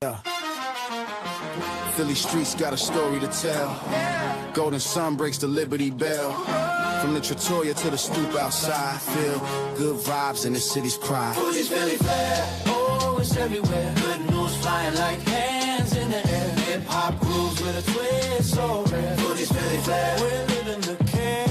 Yeah. Philly streets got a story to tell. Golden sun breaks the Liberty Bell. From the Trattoria to the stoop outside, feel good vibes in the city's pride. Fuji's Philly flair, oh, it's everywhere. Good news flying like hands in the air. Hip hop grooves with a twist, so rare. Fuji's Philly flair, we're living the care.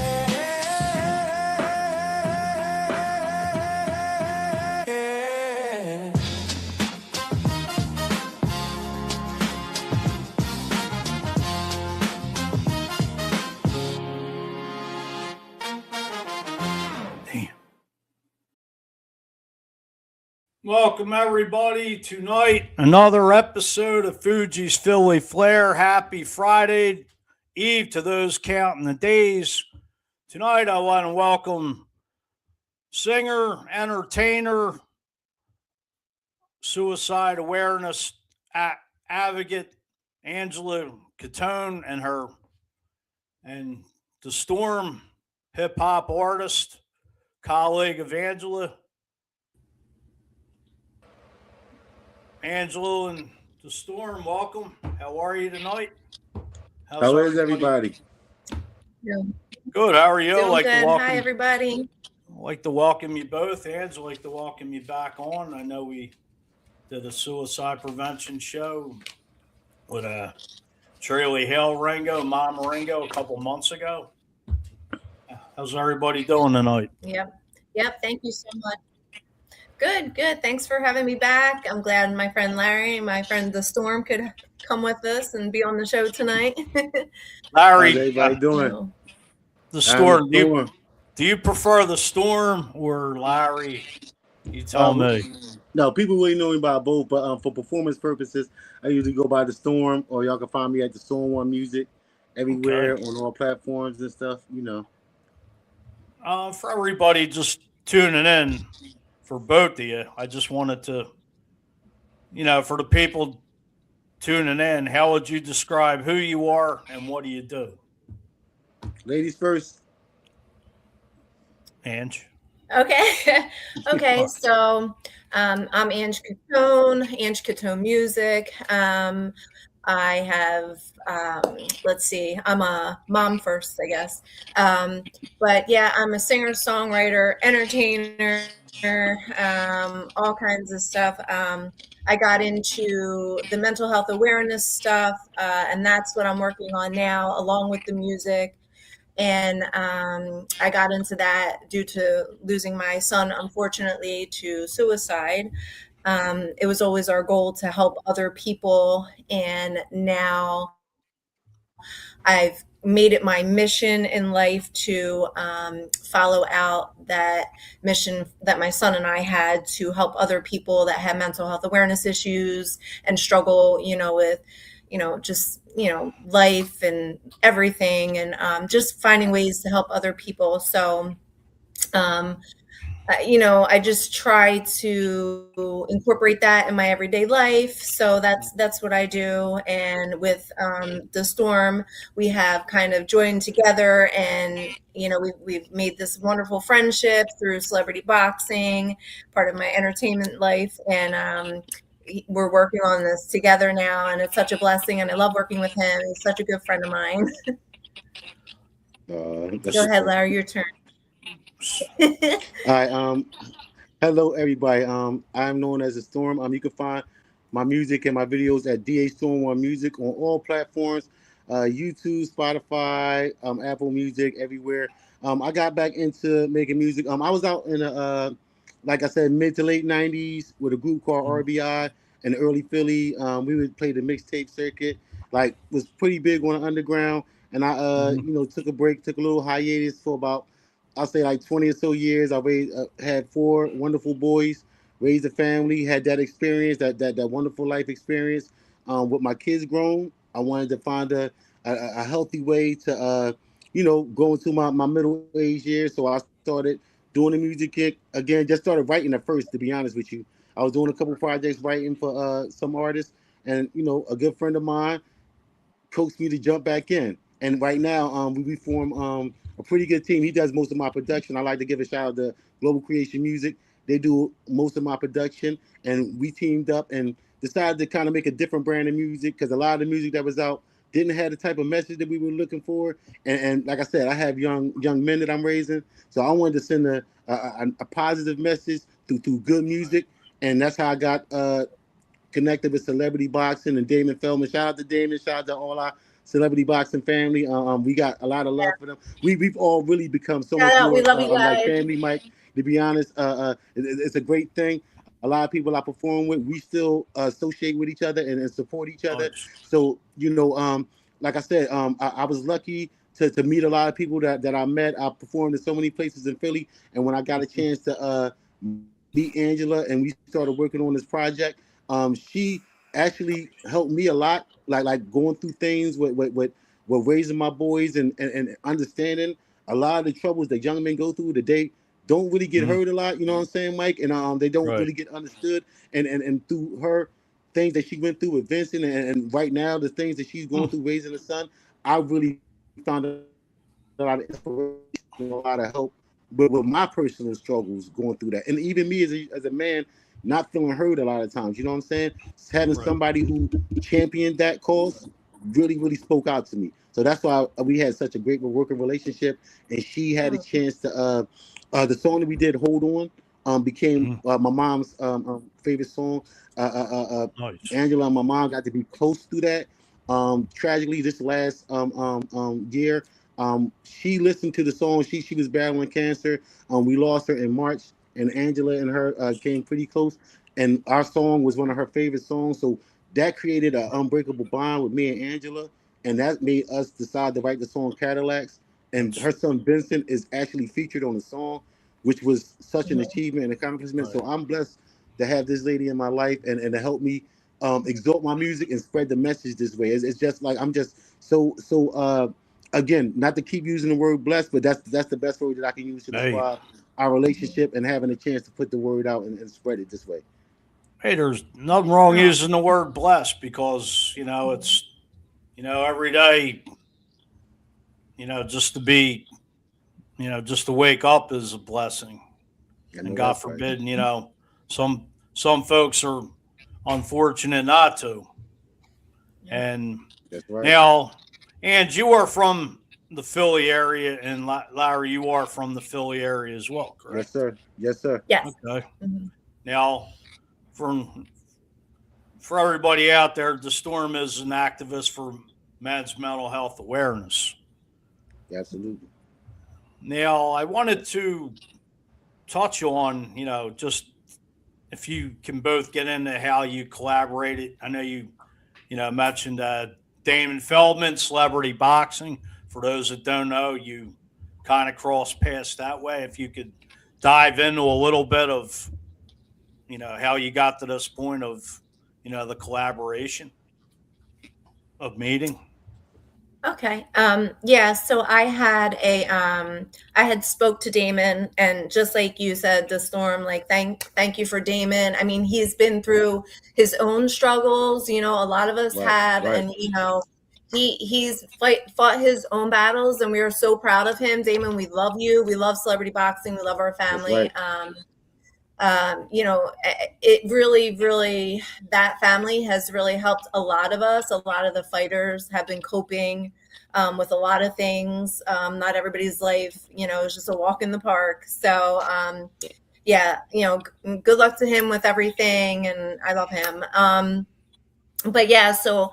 Welcome everybody tonight. Another episode of Fuji's Philly Flair. Happy Friday Eve to those counting the days. Tonight I want to welcome singer, entertainer, suicide awareness advocate Angela Cottone and the Storm hip hop artist, colleague of Angela. Angela and the Storm, welcome. How are you tonight? How is everybody? Good. How are you? Doing Like good. to welcome, Hi, everybody. like to welcome you both. Angela, like to welcome you back on. I know we did a suicide prevention show with Shirley Hale Ringo, Mama Ringo a couple months ago. How's everybody doing tonight? Yep. Thank you so much. Good. Thanks for having me back. I'm glad my friend Larry and my friend The Storm could come with us and be on the show tonight. Larry, how's everybody doing? The Storm. Do you prefer The Storm or Larry? You tell me. No, people really know me by both, but for performance purposes, I usually go by The Storm, or y'all can find me at The Storm One Music everywhere on all platforms and stuff, you know. For everybody just tuning in, for both of you, I just wanted to, for the people tuning in, how would you describe who you are and what do you do? Ladies first. Ange. Okay. So I'm Ange Cottone, Ange Cottone Music. I have, let's see, I'm a mom first, I guess. But yeah, I'm a singer, songwriter, entertainer, all kinds of stuff. I got into the mental health awareness stuff, and that's what I'm working on now, along with the music. And I got into that due to losing my son, unfortunately, to suicide. It was always our goal to help other people. And now I've made it my mission in life to follow out that mission that my son and I had to help other people that have mental health awareness issues and struggle, with, just, life and everything, and just finding ways to help other people. So, I just try to incorporate that in my everyday life. So that's what I do. And with The Storm, we have kind of joined together, and we've made this wonderful friendship through celebrity boxing, part of my entertainment life, and we're working on this together now, and it's such a blessing. And I love working with him. He's such a good friend of mine. Go ahead, Larry, your turn. All right. Hello, everybody. I'm known as The Storm. You can find my music and my videos at DA Storm One Music on all platforms, YouTube, Spotify, Apple Music, everywhere. I got back into making music. I was out in like I said, mid to late '90s with a group called RBI in early Philly. We would play the mixtape circuit. Like, was pretty big on the underground, and I took a break, took a little hiatus for about, I'll say, like 20 or so years. I had 4 wonderful boys, raised a family, had that experience, that wonderful life experience. With my kids grown, I wanted to find a healthy way to, go into my middle age years. So I started doing the music kick again. Just started writing at first, to be honest with you. I was doing a couple projects writing for some artists, and a good friend of mine coaxed me to jump back in. And right now, we form a pretty good team. He does most of my production. I like to give a shout out to Global Creation Music. They do most of my production, and we teamed up and decided to kind of make a different brand of music because a lot of the music that was out didn't have the type of message that we were looking for. And like I said, I have young men that I'm raising, so I wanted to send a positive message through good music, and that's how I got connected with celebrity boxing and Damon Feldman. Shout out to Damon. Shout out to all our celebrity boxing family. We got a lot of love for them. We've all really become so Shout much out. We more love you like guys. family, Mike. To be honest, it's a great thing. A lot of people I perform with, we still associate with each other and support each other. Nice. So like I said, I was lucky to meet a lot of people that I met. I performed in so many places in Philly, and when I got a chance to meet Angela and we started working on this project, she actually helped me a lot, like going through things with raising my boys and understanding a lot of the troubles that young men go through that they don't really get heard a lot. You know what I'm saying, Mike? And they don't Right. really get understood. And through her things that she went through with Vincent, and right now the things that she's going through raising a son, I really found a lot of inspiration and a lot of help with my personal struggles going through that. And even me as a man, not feeling heard a lot of times. You know what I'm saying? Having Right. somebody who championed that cause really spoke out to me. So that's why we had such a great working relationship. And she had a chance to the song that we did, "Hold On," became my mom's favorite song. Nice. Angela and my mom got to be close to that. Tragically, this last year, she listened to the song. She was battling cancer. We lost her in March, and Angela and her came pretty close. And our song was one of her favorite songs. So that created an unbreakable bond with me and Angela, and that made us decide to write the song Cadillacs. And her son Vincent is actually featured on the song, which was such an achievement and accomplishment. Right. So I'm blessed to have this lady in my life and to help me exalt my music and spread the message this way. It's just like I'm just so again, not to keep using the word blessed, but that's the best word that I can use to describe our relationship and having a chance to put the word out and spread it this way. Hey, there's nothing wrong using the word blessed because, it's, every day, just to be, just to wake up is a blessing. And God forbid, some folks are unfortunate not to. And That's right. now, and you are from the Philly area, and Larry, you are from the Philly area as well, correct? Yes, sir. Yes, sir. Yes. Okay. Now, for everybody out there, the Storm is an activist for men's mental health awareness. Absolutely. Now, I wanted to touch on, just if you can both get into how you collaborated. I know you mentioned Damon Feldman, celebrity boxing. For those that don't know, you kind of cross paths that way. If you could dive into a little bit of, how you got to this point of, the collaboration of meeting. Okay. Yeah. So I had I had spoke to Damon, and just like you said, the Storm, like, thank you for Damon. I mean, he's been through his own struggles, a lot of us have, right. and, he's fought his own battles, and we are so proud of him. Damon, we love you. We love celebrity boxing. We love our family. Right. It really, that family has really helped a lot of us. A lot of the fighters have been coping with a lot of things. Not everybody's life, is just a walk in the park. So, yeah, good luck to him with everything. And I love him. But yeah, so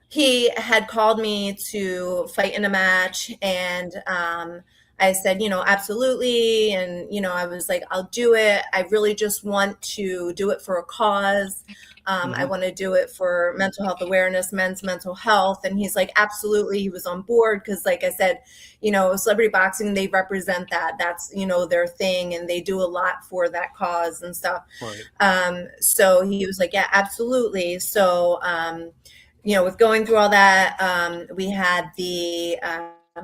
he had called me to fight in a match, and I said, absolutely. And, I was like, I'll do it. I really just want to do it for a cause. I want to do it for mental health awareness, men's mental health. And he's like, absolutely. He was on board because, like I said, celebrity boxing, they represent that. That's, their thing, and they do a lot for that cause and stuff. Right. So he was like, yeah, absolutely. So, with going through all that, we had the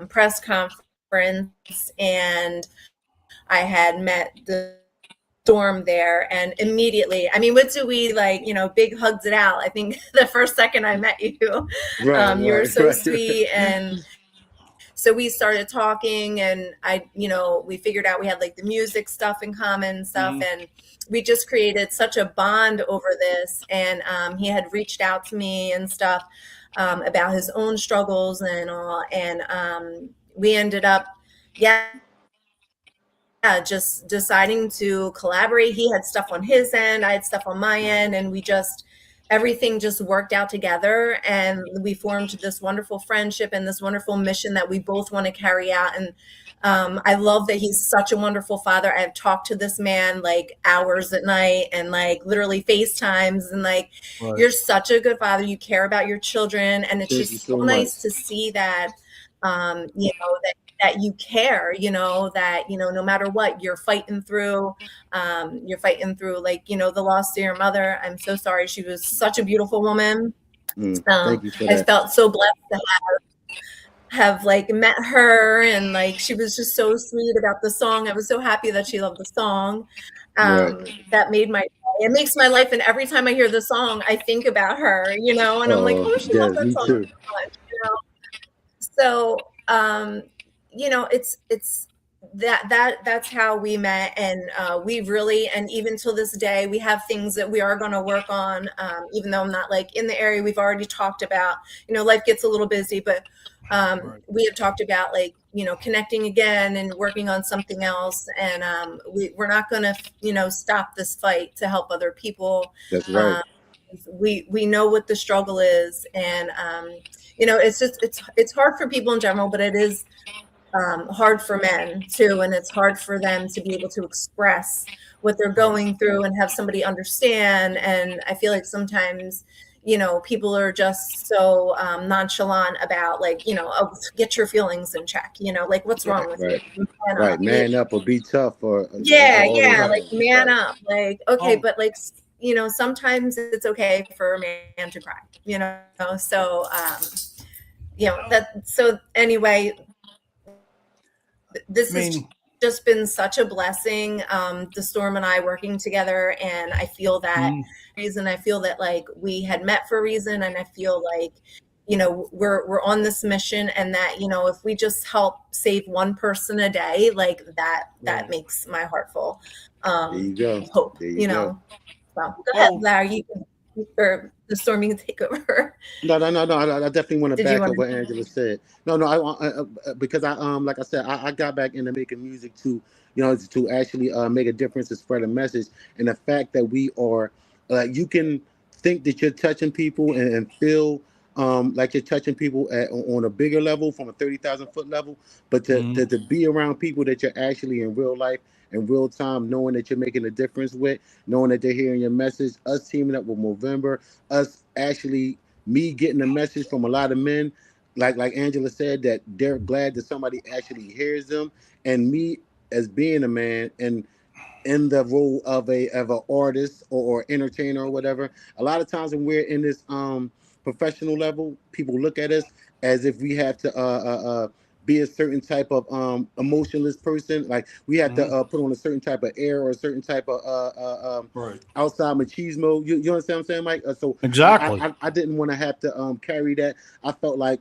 press conference, and I had met the Storm there, and immediately, I mean, what do we like, big hugs it out. I think the first second I met you, Right, you were so right. sweet. And So we started talking, and we figured out we had like the music stuff in common and stuff. And we just created such a bond over this. And he had reached out to me and stuff about his own struggles and all. And we ended up, just deciding to collaborate. He had stuff on his end, I had stuff on my end, and everything just worked out together, and we formed this wonderful friendship and this wonderful mission that we both want to carry out. And I love that he's such a wonderful father. I've talked to this man like hours at night, and like literally FaceTimes, and like, right. You're such a good father. You care about your children, and it's just so nice to see that, that you care, that, no matter what you're fighting through, like, the loss of your mother. I'm so sorry. She was such a beautiful woman. Thank you for that. I felt so blessed to have like met her, and like, she was just so sweet about the song. I was so happy that she loved the song. That made it makes my life. And every time I hear the song, I think about her, and I'm like, oh, she loved that song so much, So, it's that's how we met. And we really, and even till this day, we have things that we are going to work on. Even though I'm not like in the area, we've already talked about, life gets a little busy, but we have talked about like, connecting again and working on something else. And we're not going to, stop this fight to help other people. That's right. We know what the struggle is. And, it's hard for people in general, but it is hard for men too. And it's hard for them to be able to express what they're going through and have somebody understand. And I feel like sometimes, people are just so nonchalant about like, oh, get your feelings in check, like what's wrong with you? Man up or be tough or like man up, like, okay, but like, sometimes it's okay for a man to cry, so so anyway, this has just been such a blessing, the Storm and I working together. And I feel that I feel that like we had met for a reason. And I feel like, we're on this mission, and that, if we just help save one person a day, like that makes my heart full. There you go. Hope, there you go. So go ahead, Larry, you can, or the Storm, you can take over. No. I definitely want to back up what Angela said. No. Because I like I said, I got back into making music to, to actually make a difference and spread a message. And the fact that we are, you can think that you're touching people and feel like you're touching people on a bigger level, from a 30,000 foot level, but to be around people that you're actually in real life, in real time, knowing that you're making a difference with, knowing that they're hearing your message, us teaming up with Movember, us actually, me getting a message from a lot of men, like Angela said, that they're glad that somebody actually hears them, and me as being a man and in the role of an artist or entertainer or whatever. A lot of times when we're in this professional level, people look at us as if we have to be a certain type of emotionless person. Like we have to put on a certain type of air or a certain type of outside machismo. You understand what I'm saying, Mike? So exactly. I didn't want to have to carry that. I felt like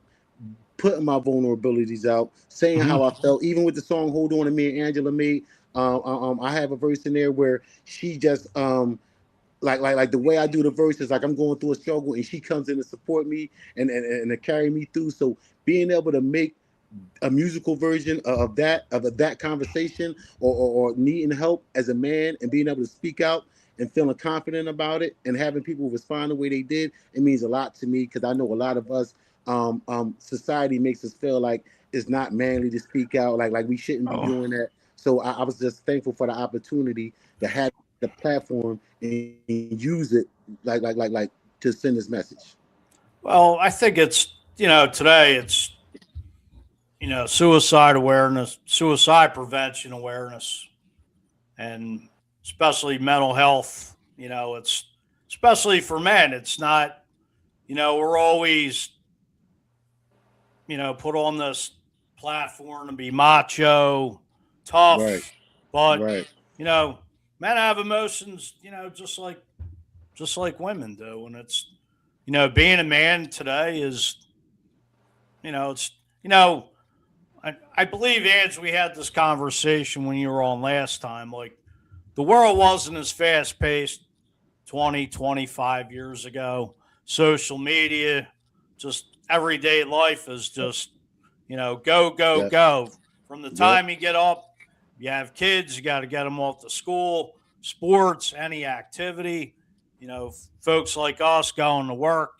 putting my vulnerabilities out, saying how I felt, even with the song "Hold On" that me and Angela made. I have a verse in there where she just like the way I do the verses, like I'm going through a struggle, and she comes in to support me and to carry me through. So being able to make a musical version of that conversation, or needing help as a man, and being able to speak out and feeling confident about it, and having people respond the way they did, it means a lot to me, because I know a lot of us, society makes us feel like it's not manly to speak out, like we shouldn't be doing that. So I was just thankful for the opportunity to have the platform and use it like to send this message. Well, I think it's, today it's, suicide awareness, suicide prevention awareness, and especially mental health. It's especially for men. It's not, we're always, put on this platform to be macho, tough, but men have emotions, just like women do. And it's, being a man today is, it's, I believe, Ange, we had this conversation when you were on last time. Like, the world wasn't as fast paced 20, 25 years ago. Social media, just everyday life is just, go, go, Yep. go. From the Yep. time you get up, you have kids, you got to get them off to school, sports, any activity. Folks like us going to work,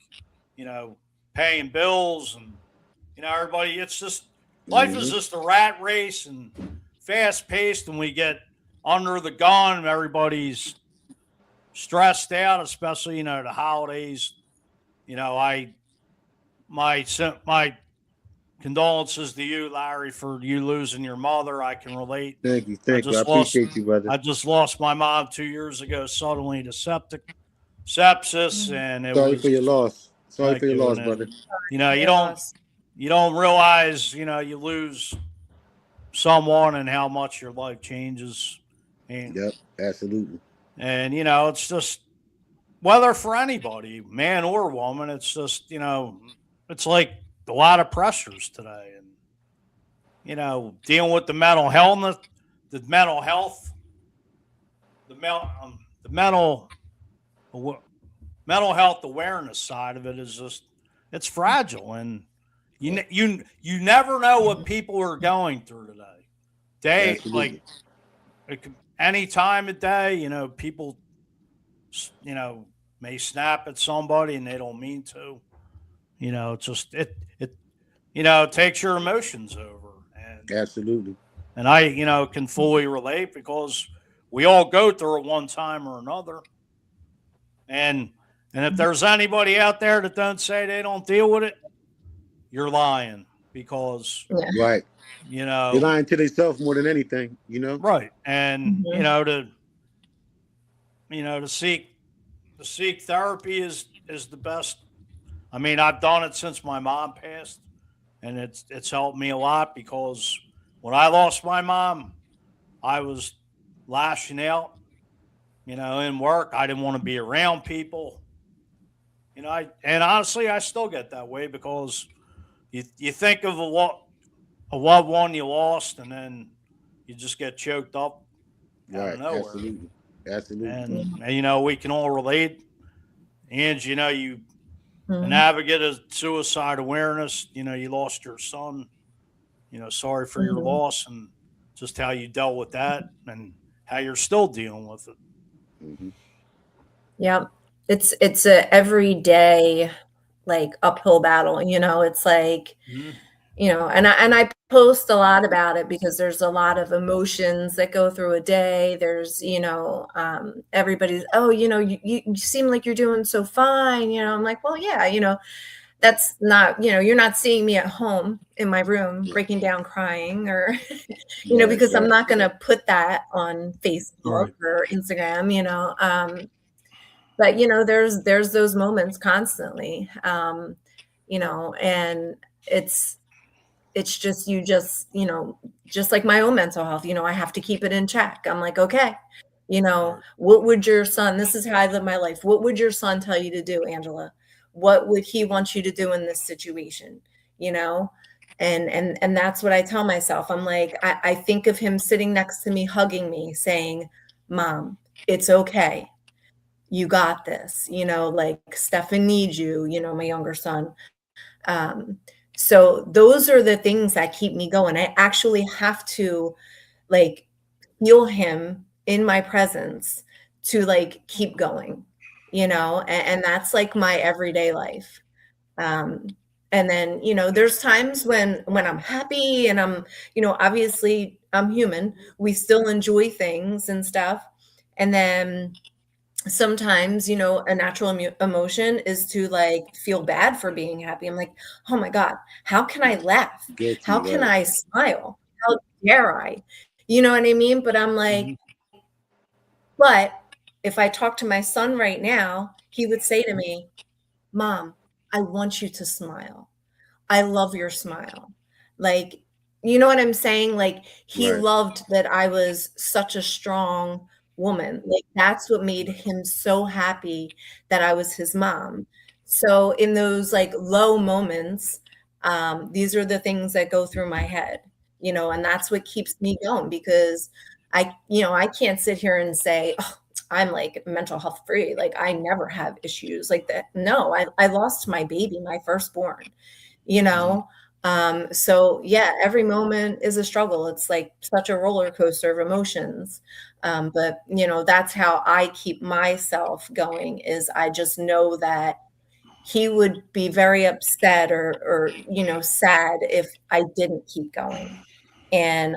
paying bills, and, everybody, it's just, life is just a rat race and fast paced, and we get under the gun. Everybody's stressed out, especially the holidays. My condolences to you, Larry, for you losing your mother. I can relate. Thank you. I appreciate you, brother. I just lost my mom 2 years ago suddenly to sepsis, and Sorry for your loss. Sorry for your loss, brother. You don't realize you lose someone and how much your life changes. And, yep, absolutely. And it's just, whether for anybody, man or woman, it's just it's like a lot of pressures today, and dealing with the mental health, the mental health awareness side of it is just, it's fragile, and you never know what people are going through today. Absolutely. Like any time of day, people may snap at somebody and they don't mean to. It's just it takes your emotions over. And absolutely. And I can fully relate, because we all go through it one time or another. And if there's anybody out there that don't say they don't deal with it, you're lying, because right. You're lying to themselves more than anything, Right. And to seek therapy is the best. I mean, I've done it since my mom passed, and it's helped me a lot, because when I lost my mom, I was lashing out, in work. I didn't want to be around people. And honestly, I still get that way, because you think of a loved one you lost, and then you just get choked up out of nowhere. Absolutely. And we can all relate. And you a advocate of suicide awareness. You lost your son. Sorry for your loss, and just how you dealt with that, and how you're still dealing with it. Yeah, it's a everyday, like, uphill battle. It's like, and I post a lot about it, because there's a lot of emotions that go through a day. There's, everybody's, you seem like you're doing so fine. I'm like, well, yeah, that's not, you're not seeing me at home in my room breaking down crying, or, because I'm not going to put that on Facebook or Instagram, but, there's those moments constantly, and it's just, just like my own mental health, I have to keep it in check. I'm like, okay, what would your son, this is how I live my life. What would your son tell you to do, Angela? What would he want you to do in this situation? And that's what I tell myself. I'm like, I think of him sitting next to me, hugging me, saying, Mom, it's okay. You got this, like, Stefan needs you, my younger son. So those are the things that keep me going. I actually have to, like, feel him in my presence to, like, keep going, and that's like my everyday life. And then, there's times when I'm happy, and I'm, obviously I'm human. We still enjoy things and stuff. And then sometimes, a natural emotion is to, like, feel bad for being happy. I'm like, oh my God, how can I laugh? How can I smile? How dare I? You know what I mean? But I'm like, but if I talk to my son right now, he would say to me, Mom, I want you to smile. I love your smile. Like, you know what I'm saying? Like, he loved that I was such a strong woman. Like, that's what made him so happy, that I was his mom. So in those, like, low moments, these are the things that go through my head. and that's what keeps me going, because I can't sit here and say, oh, I'm like mental health free. Like I never have issues like that. No, I lost my baby, my firstborn, so yeah, every moment is a struggle. It's like such a roller coaster of emotions. But that's how I keep myself going, is I just know that he would be very upset or sad if I didn't keep going. And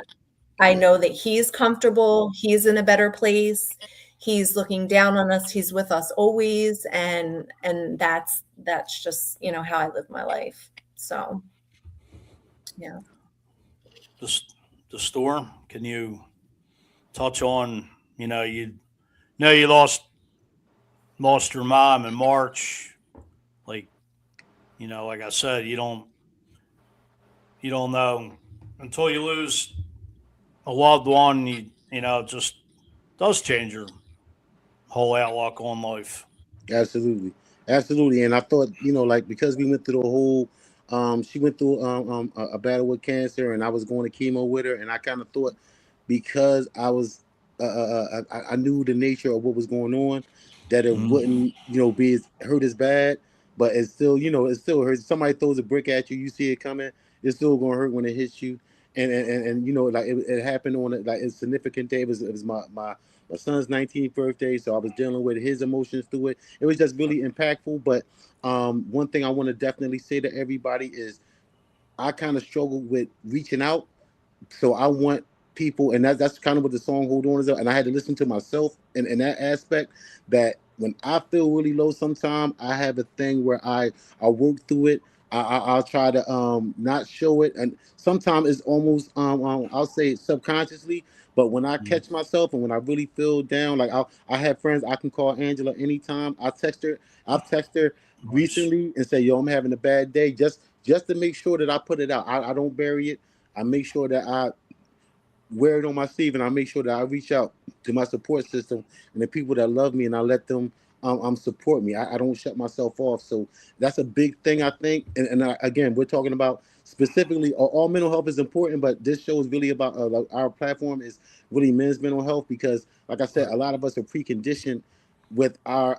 I know that he's comfortable, he's in a better place, he's looking down on us, he's with us always, and that's just, how I live my life. So, yeah. The storm, can you touch on, you lost your mom in March, like, like I said, you don't know until you lose a loved one. It just does change your whole outlook on life. Absolutely, absolutely. And I thought, like, because we went through the whole, she went through a battle with cancer, and I was going to chemo with her, and I kind of thought, because I was, I knew the nature of what was going on, that it wouldn't, be hurt as bad, but it's still, it still hurts. Somebody throws a brick at you, you see it coming, it's still gonna hurt when it hits you, and like it happened on like a significant day. It was my son's 19th birthday, so I was dealing with his emotions through it. It was just really impactful. But one thing I want to definitely say to everybody is, I kind of struggle with reaching out. So I want people, and that's kind of what the song "Hold On" is about. And I had to listen to myself in that aspect, that when I feel really low, sometimes I have a thing where I work through it. I'll try to not show it, and sometimes it's almost I'll say subconsciously. But when I catch myself and when I really feel down, like I have friends I can call Angela anytime. I text her. I've texted her recently and say, "Yo, I'm having a bad day," just to make sure that I put it out. I don't bury it. I make sure that I wear it on my sleeve, and I make sure that I reach out to my support system and the people that love me, and I let them support me. I don't shut myself off. So that's a big thing, I think. And again, we're talking about specifically, all mental health is important, but this show is really about like our platform is really men's mental health, because, like I said, a lot of us are preconditioned with our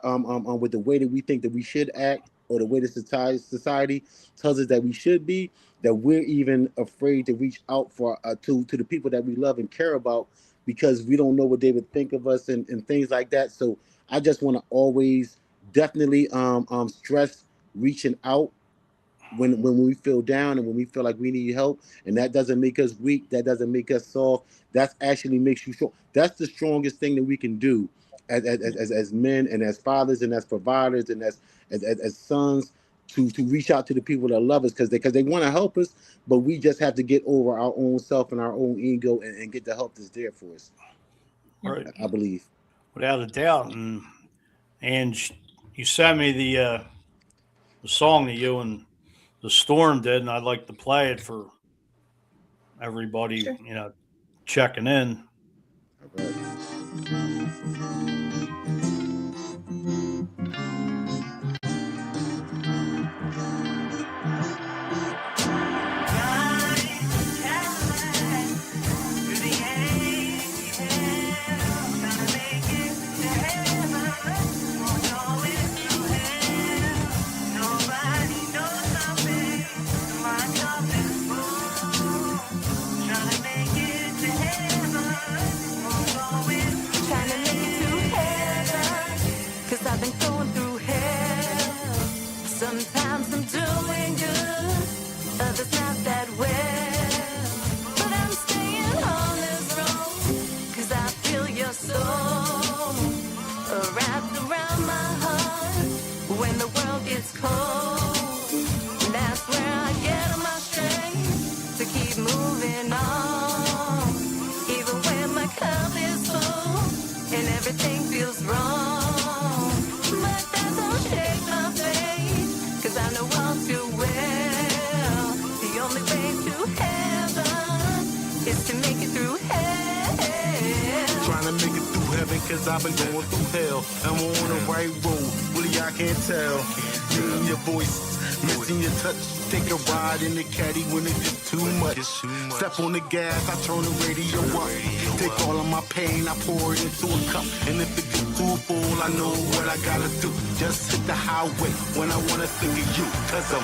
with the way that we think that we should act, or the way the society tells us that we should be, that we're even afraid to reach out for to the people that we love and care about, because we don't know what they would think of us, and things like that. So I just want to always definitely stress reaching out when we feel down and when we feel like we need help. And that doesn't make us weak, that doesn't make us soft, that actually makes you strong. That's the strongest thing that we can do as men, and as fathers, and as providers, and as sons, to reach out to the people that love us, because they want to help us, but we just have to get over our own self and our own ego, and get the help that's there for us. Right. I believe, without a doubt. And you sent me the song that you and the Storm did, and I'd like to play it for everybody, Sure. Checking in. all right. Cause I've been going through hell. I'm on the right road, really I can't tell. Hearing your voice, missing your touch. Take a ride in the caddy when it gets too much. Step on the gas, I turn the radio up. Take all of my pain, I pour it into a cup. And if it gets too full, I know what I gotta do. Just hit the highway when I wanna think of you. Cause I'm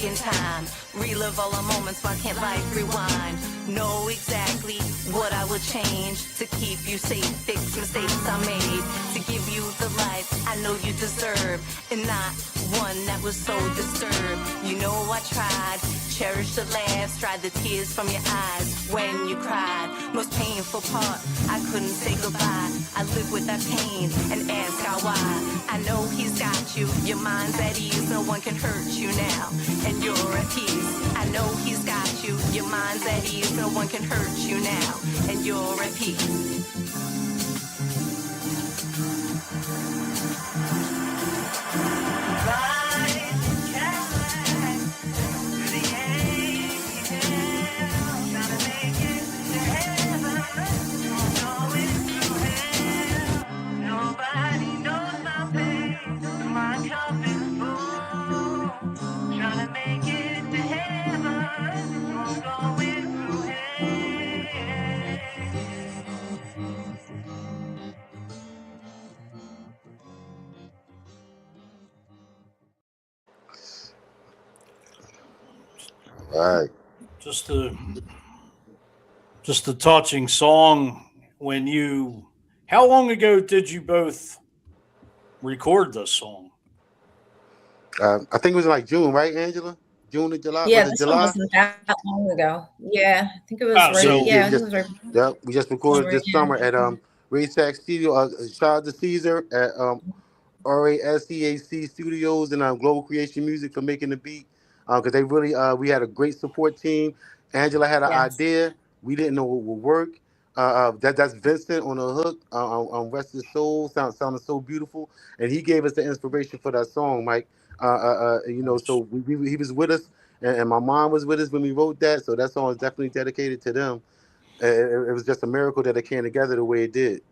in time, relive all the moments, why can't life rewind? Know exactly what I would change to keep you safe, fix mistakes I made, to give you the life I know you deserve, and not one that was so disturbed. You know I tried, cherish the laughs, dry the tears from your eyes when you cried. Most painful part, I couldn't say goodbye. I live with that pain and ask how why. I know he's got you, your mind's at ease, no one can hurt you now, and you're at peace. I know he's got you, your mind's at ease, no one can hurt you now, and you're at peace. All right. Just a touching song. When you, how long ago did you both record this song? I think it was like June, right, Angela? June or July? Yeah, Was it this July? one wasn't that long ago. Yeah, I think it was Oh, right. so Yeah, just, it was right. yeah, we just recorded this Yeah. summer at Raysack Studio. Shout out to Caesar at RASCAC Studios and Global Creation Music for making the beat. Because they really, we had a great support team. Angela had an Yes. idea. We didn't know what would work. That's Vincent on the hook on Rested Soul. Sounded so beautiful. And he gave us the inspiration for that song, Mike. You know, so he was with us, and my mom was with us when we wrote that. So that song is definitely dedicated to them. It was just a miracle that it came together the way it did.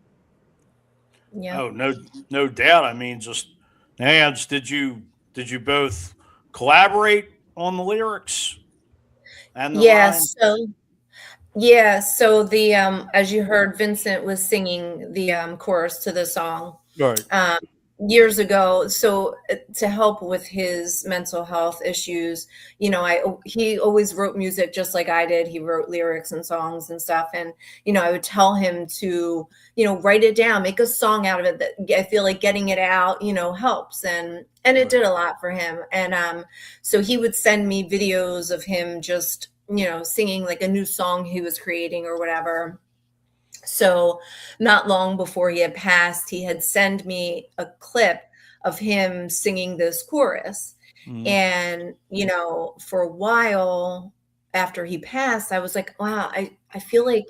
Yeah. Oh, no doubt. I mean, just Nance, did you both collaborate on the lyrics and the rhyme? So the as you heard, Vincent was singing the chorus to the song Right. years ago. So to help with his mental health issues, you know, he always wrote music just like I did. He wrote lyrics and songs and stuff, and you know, I would tell him to, you know, write it down, make a song out of it. That I feel like getting it out, you know, helps, and it did a lot for him. And so he would send me videos of him just, you know, singing like a new song he was creating or whatever. So not long before he had passed, he had sent me a clip of him singing this chorus. Mm. And, you know, for a while after he passed, I was like, wow, I feel like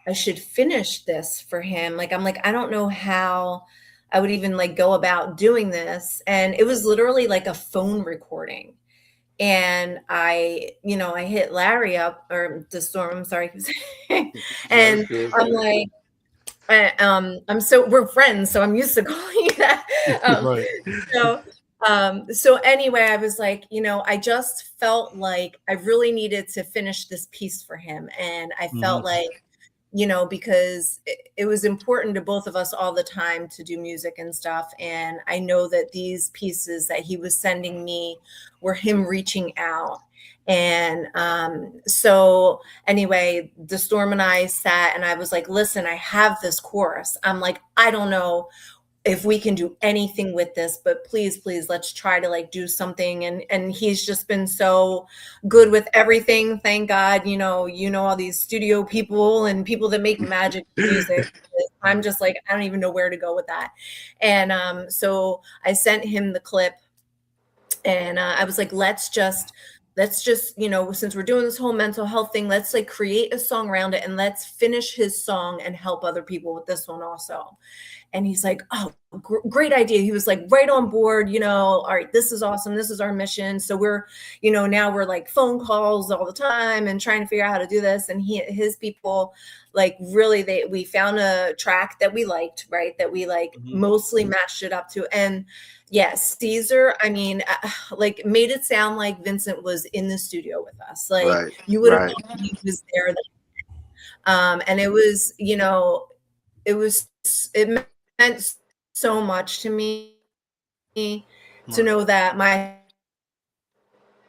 I should finish this for him. Like, I'm like, I don't know how I would even like go about doing this. And it was literally like a phone recording. And I, you know, I hit Larry up, or the Storm, I'm sorry. And I'm like, we're friends, so I'm used to calling you that. Right. So anyway, I was like, you know, I just felt like I really needed to finish this piece for him. And I felt like, you know, because it was important to both of us all the time to do music and stuff. And I know that these pieces that he was sending me were him reaching out. And so anyway, the Storm and I sat and I was like, listen, I have this chorus. I'm like, I don't know if we can do anything with this, but please, let's try to like do something. And he's just been so good with everything. Thank God, you know, all these studio people and people that make magic music. I'm just like, I don't even know where to go with that. And so I sent him the clip, and I was like, let's just let's just, since we're doing this whole mental health thing, let's like create a song around it and let's finish his song and help other people with this one also. And he's like, oh, great idea. He was like right on board, all right, this is awesome. This is our mission. So we're, now we're like phone calls all the time and trying to figure out how to do this. And his people, like really, we found a track that we liked, right? That we like mostly matched it up to. And yes, Caesar, I mean, like made it sound like Vincent was in the studio with us. Like you would have known he was there. And it was, it meant so much to me to know that my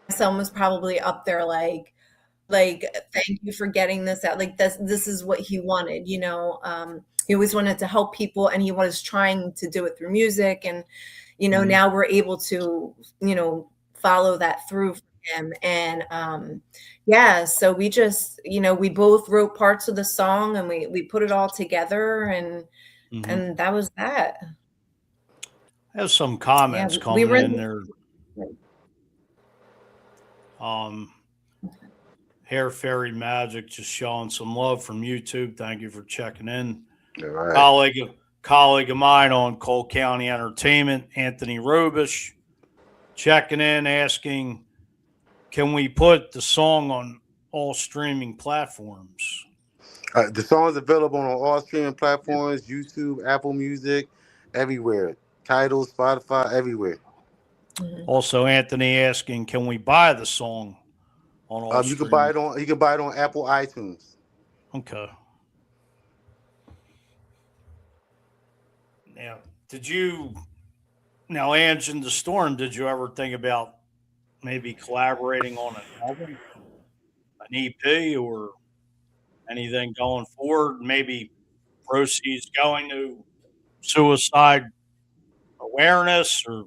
son was probably up there like thank you for getting this out. Like this is what he wanted, he always wanted to help people, and he was trying to do it through music. And now we're able to follow that through for him. And so we just we both wrote parts of the song, and we put it all together, and that was that. I have some comments coming in there. Hair Fairy Magic just showing some love from YouTube. Thank you for checking in. All right. Colleague of mine on Cole County Entertainment, Anthony Robish, checking in, asking, can we put the song on all streaming platforms? The song is available on all streaming platforms, YouTube, Apple Music, everywhere. Tidal, Spotify, everywhere. Also, Anthony asking, can we buy the song on all you can buy it on Apple iTunes. Okay. Now, Ange in the Storm, did you ever think about maybe collaborating on an album, an EP, or anything going forward? Maybe proceeds going to suicide awareness or,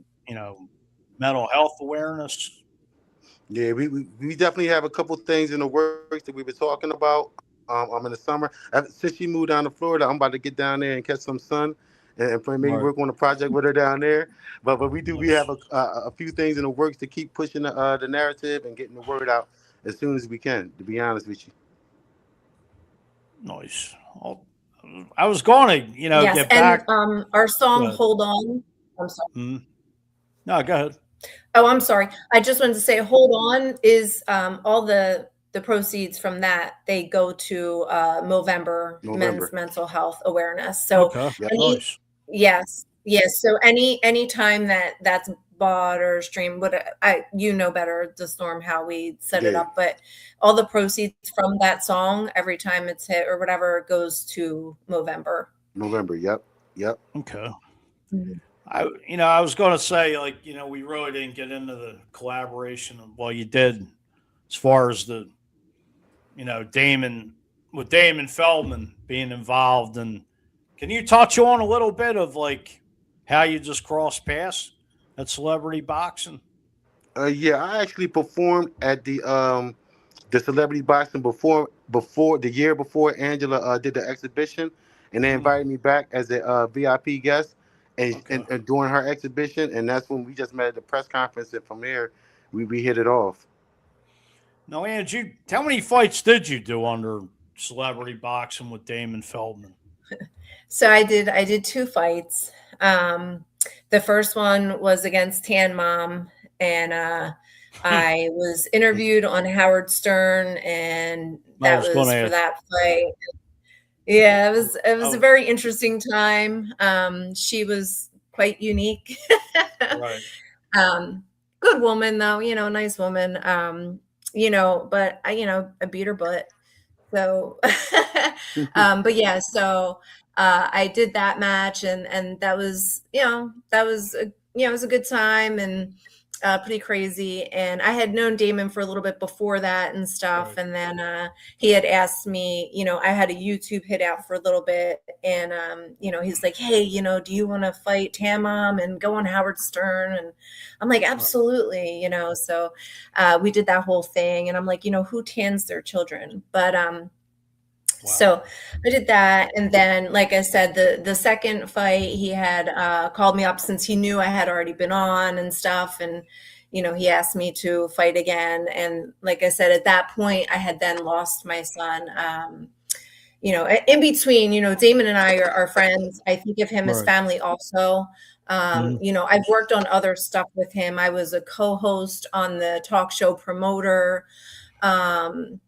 mental health awareness? Yeah, we definitely have a couple things in the works that we were talking about. In the summer, since she moved down to Florida, I'm about to get down there and catch some sun and maybe work on a project with her down there. But we have a few things in the works to keep pushing the narrative and getting the word out as soon as we can, to be honest with you. Nice. I was going to, get back. And our song "Hold On." I'm sorry. No, go ahead. Oh, I'm sorry. I just wanted to say, "Hold On" is all the proceeds from that, they go to Movember Men's Mental Health Awareness. So nice. Yes. So any time that's bought or streamed, you know better, the Storm, how we set it up, but all the proceeds from that song, every time it's hit or whatever, goes to Movember. Yep. Okay. I was going to say, we really didn't get into the collaboration. Well, you did, as far as the, Damon Feldman being involved. And can you touch on a little bit of how you just crossed paths at Celebrity Boxing? Yeah, I actually performed at the Celebrity Boxing before the year before Angela did the exhibition, and they invited me back as a VIP guest. And during her exhibition, and that's when we just met at the press conference, and from there we hit it off. Now, Angie, how many fights did you do under Celebrity Boxing with Damon Feldman? So I did 2 fights. The first one was against Tan Mom, and I was interviewed on Howard Stern, and that was for that fight. Yeah, it was a very interesting time. She was quite unique. Right. Good woman though, nice woman. But I beat her butt. So, but yeah, so I did that match, and that was, it was a good time, and pretty crazy. And I had known Damon for a little bit before that and stuff. Right. And then he had asked me, I had a YouTube hit out for a little bit, and he's like, hey, do you want to fight Tan Mom and go on Howard Stern? And I'm like, absolutely, so we did that whole thing. And I'm like, who tans their children? But so I did that. And then, like I said, the second fight, he had called me up since he knew I had already been on and stuff. And, he asked me to fight again. And like I said, at that point, I had then lost my son. In between, Damon and I are friends. I think of him as Right. family also. I've worked on other stuff with him. I was a co-host on the talk show Promoter. I've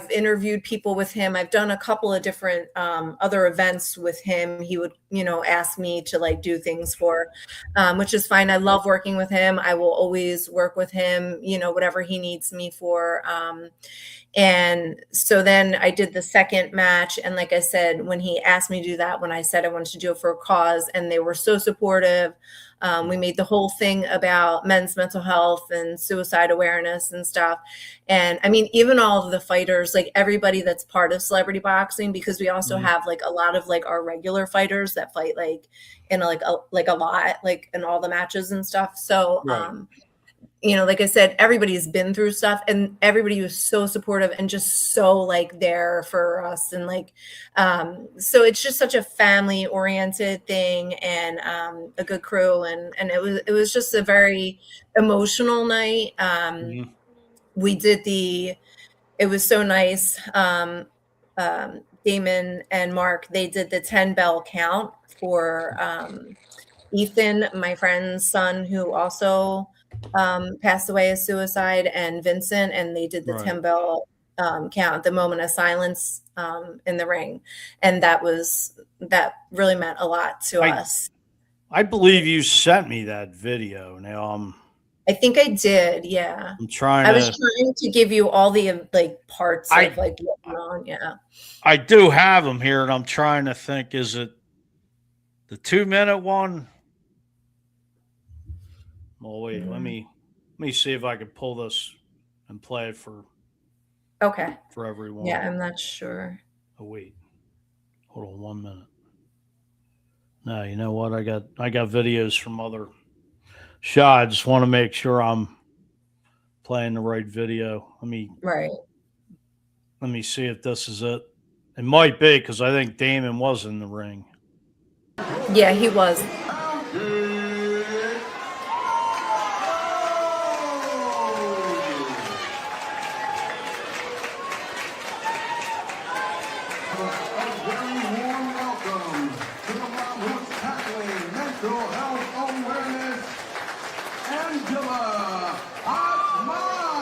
interviewed people with him. I've done a couple of different other events with him. He would, ask me to like do things for, which is fine. I love working with him. I will always work with him, whatever he needs me for. And so then I did the second match. And like I said, when he asked me to do that, when I said I wanted to do it for a cause, and they were so supportive. We made the whole thing about men's mental health and suicide awareness and stuff. And I mean, even all of the fighters, like everybody that's part of celebrity boxing, because we also have like a lot of like our regular fighters that fight like in a lot, like in all the matches and stuff. So, Right. Like I said, everybody's been through stuff, and everybody was so supportive and just so like there for us. And like, so it's just such a family oriented thing, and a good crew. And it was just a very emotional night. We did it was so nice. Damon and Mark, they did the 10 bell count for, Ethan, my friend's son, who also passed away of suicide, and Vincent, and they did the Right. 10 bell count, the moment of silence in the ring. And that really meant a lot to us. I believe you sent me that video. Now I think I did. Yeah. I'm trying I was trying to give you all the like parts of like what went on. Yeah. I do have them here, and I'm trying to think, is it the 2-minute one? Well, wait, let me see if I can pull this and play it for everyone. Yeah, I'm not sure. Oh wait, hold on 1 minute. No, you know what? I got videos from other shows. I just want to make sure I'm playing the right video. Let me see if this is it. It might be, because I think Damon was in the ring. Yeah, he was. Angela Cottone.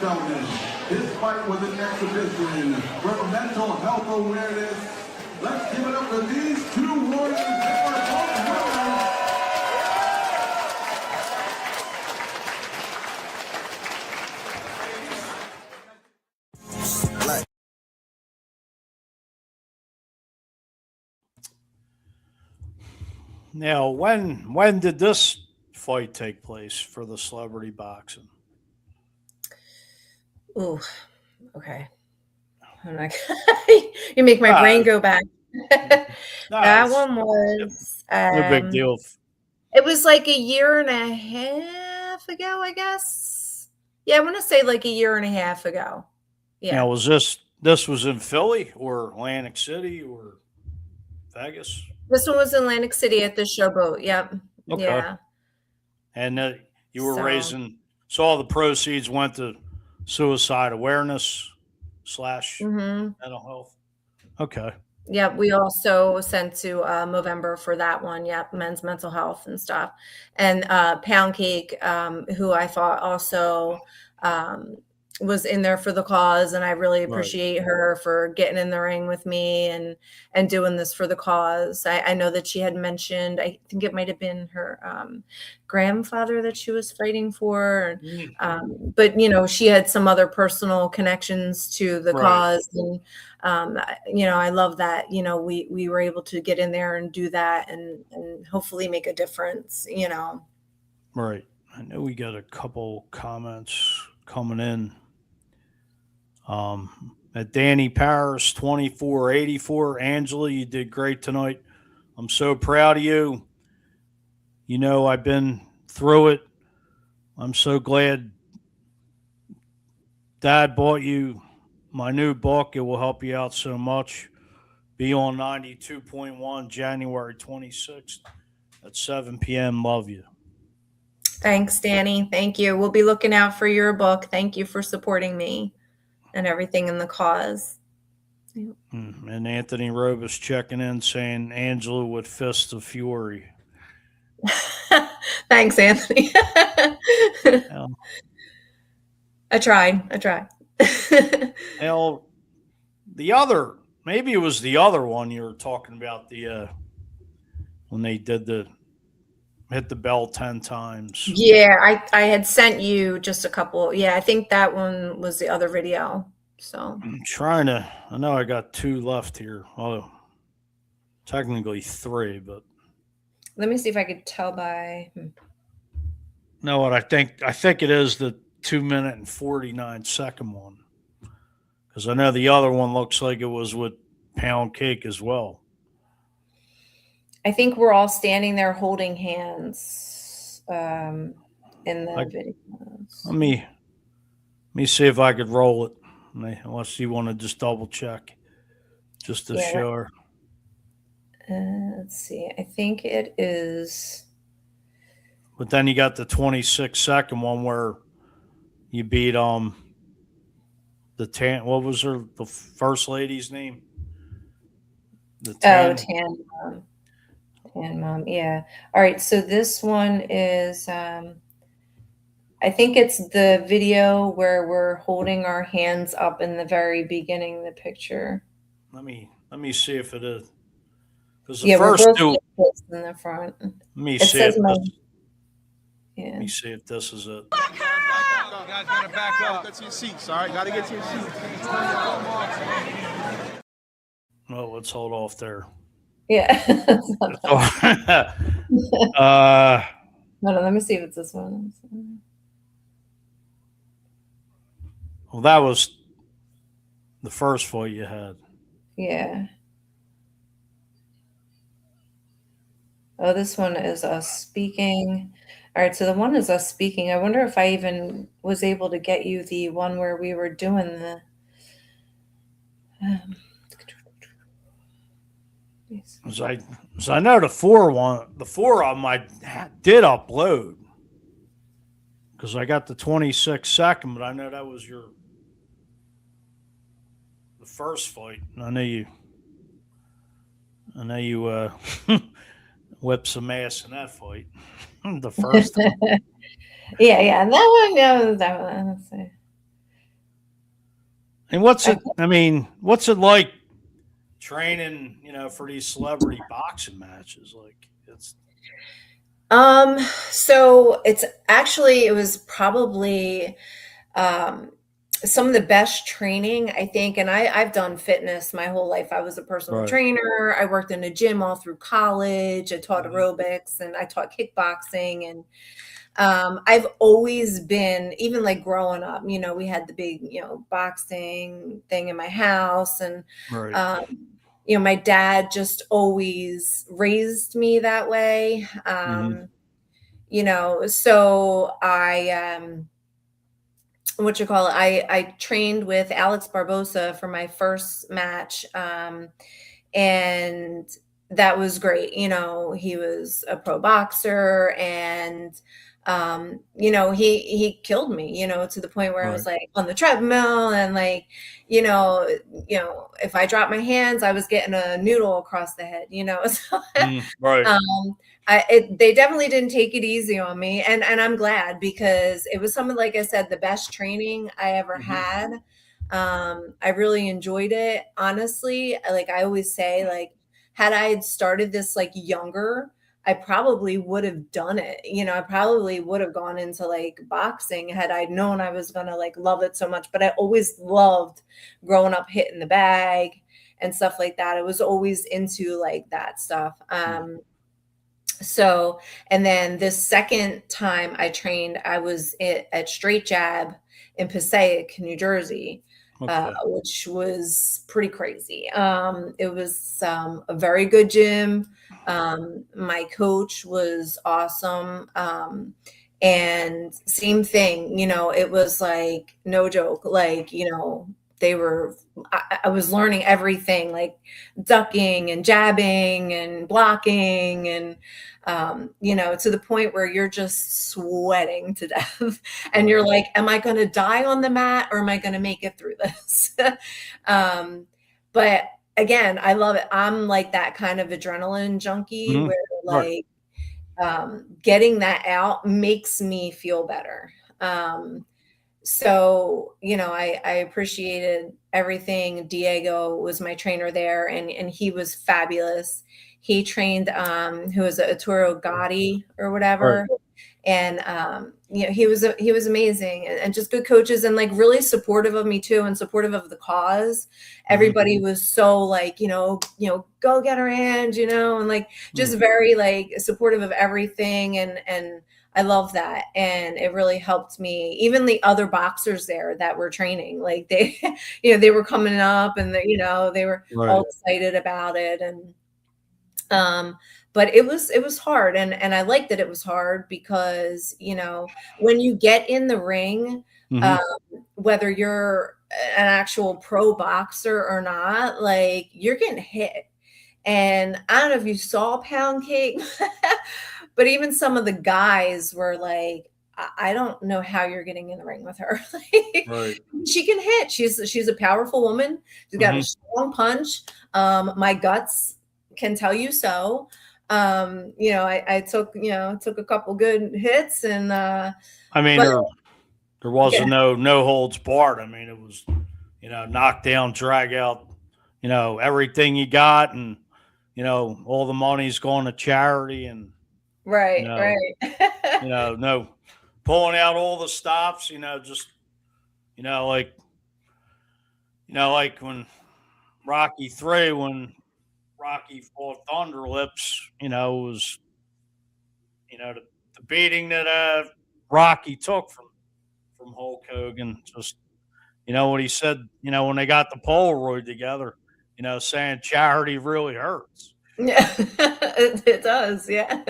Feldman. This fight was an exhibition for mental health awareness. Let's give it up for these two warriors. They are both winners. Now, when did this fight take place for the celebrity boxing? Ooh, okay. I'm not, you make my brain go back. That one was no big deal. It was like a year and a half ago, I guess. Yeah, I want to say like a year and a half ago. Yeah. Now, was this was in Philly or Atlantic City or Vegas? This one was in Atlantic City at the Showboat. Yep. Okay. Yeah. And you were raising, so all the proceeds went to suicide awareness / mental health. Okay. Yep. We also sent to Movember for that one. Yep. Men's mental health and stuff. And Pound Cake, who I thought also was in there for the cause, and I really appreciate her for getting in the ring with me and doing this for the cause. I know that she had mentioned, I think it might have been her grandfather that she was fighting for, but you know, she had some other personal connections to the cause, and you know, I love that, you know, we were able to get in there and do that and hopefully make a difference, you know. Right. I know we got a couple comments coming in. At Danny Paris 2484, Angela, you did great tonight. I'm so proud of you. You know, I've been through it. I'm so glad Dad bought you my new book. It will help you out so much. Be on 92.1 January 26th at 7 p.m. Love you. Thanks, Danny. Thank you. We'll be looking out for your book. Thank you for supporting me and everything in the cause. And Anthony Robus checking in saying Angela with Fist of Fury. Thanks, Anthony. I tried. Hell, maybe it was the other one you were talking about, when they did hit the bell 10 times. Yeah, I had sent you just a couple. Yeah, I think that one was the other video. So I'm I know I got 2 left here. Well, technically 3, but let me see if I could tell by. No, what I think it is the 2-minute and 49-second one, because I know the other one looks like it was with Pound Cake as well. I think we're all standing there holding hands in the video. Let me see if I could roll it. Unless you want to just double check, just to show her. Let's see. I think it is. But then you got the 26-second one where you beat the what was the first lady's name? Tan Mom. Yeah. All right. So this one is I think it's the video where we're holding our hands up in the very beginning of the picture. Let me see if it is. Because the first two in the front. Let me see if this is it. Guys, gotta back up. Get to your seats, all right? Gotta get to your seats. Well, let's hold off there. Yeah. Hold on, let me see if it's this one. Well, that was the first fight you had. Yeah. Oh, this one is us speaking. All right, so the one is us speaking. I wonder if I even was able to get you the one where we were doing the. As I know the 4 of them I did upload, because I got the 26-second, but I know that was the first fight. I know you whipped some ass in that fight. The first time. Yeah, and that one. Let's see. And what's it? I mean, what's it like training? For these celebrity boxing matches, like it's. So it was probably some of the best training, I think. And I've done fitness my whole life. I was a personal trainer. I worked in a gym all through college. I taught aerobics and I taught kickboxing. And I've always been, even like growing up, we had the big, boxing thing in my house. And, my dad just always raised me that way. So I trained with Alex Barbosa for my first match. And that was great. He was a pro boxer and, he killed me, to the point where I was like on the treadmill and like, if I dropped my hands, I was getting a noodle across the head, so, they definitely didn't take it easy on me. And I'm glad, because it was something, like I said, the best training I ever had. I really enjoyed it. Honestly, like I always say, like, had I had started this like younger, I probably would have done it. I probably would have gone into like boxing had I known I was going to like love it so much. But I always loved growing up hitting the bag and stuff like that. I was always into like that stuff. So, and then this second time I trained, I was at Straight Jab in Passaic, New Jersey, which was pretty crazy. It was a very good gym. My coach was awesome. And same thing, it was like no joke, like, I was learning everything, like ducking and jabbing and blocking and, to the point where you're just sweating to death and you're like, am I going to die on the mat or am I going to make it through this? But again, I love it. I'm like that kind of adrenaline junkie where like, getting that out makes me feel better. So, I appreciated everything. Diego was my trainer there and he was fabulous. He trained, who was Arturo Gotti or whatever. And, he was amazing and just good coaches and like really supportive of me too. And supportive of the cause. Everybody was so like, go get her hand, and like, just very like supportive of everything. And I love that. And it really helped me. Even the other boxers there that were training, like they, they were coming up and they were all excited about it. And, but it was hard. And I liked that it was hard because, when you get in the ring, whether you're an actual pro boxer or not, like you're getting hit. And I don't know if you saw Pound Cake, but even some of the guys were like, I don't know how you're getting in the ring with her. Like, she can hit. She's a powerful woman. She's got a strong punch. My guts can tell you so. I took a couple good hits and I mean, there wasn't no holds barred. I mean, it was, knock down, drag out, everything you got, and all the money's going to charity, and right. No pulling out all the stops, just like when Rocky 3, when Rocky fought Thunderlips, was the beating that Rocky took from Hulk Hogan. Just what he said, when they got the Polaroid together, saying charity really hurts. Yeah, it does. Yeah,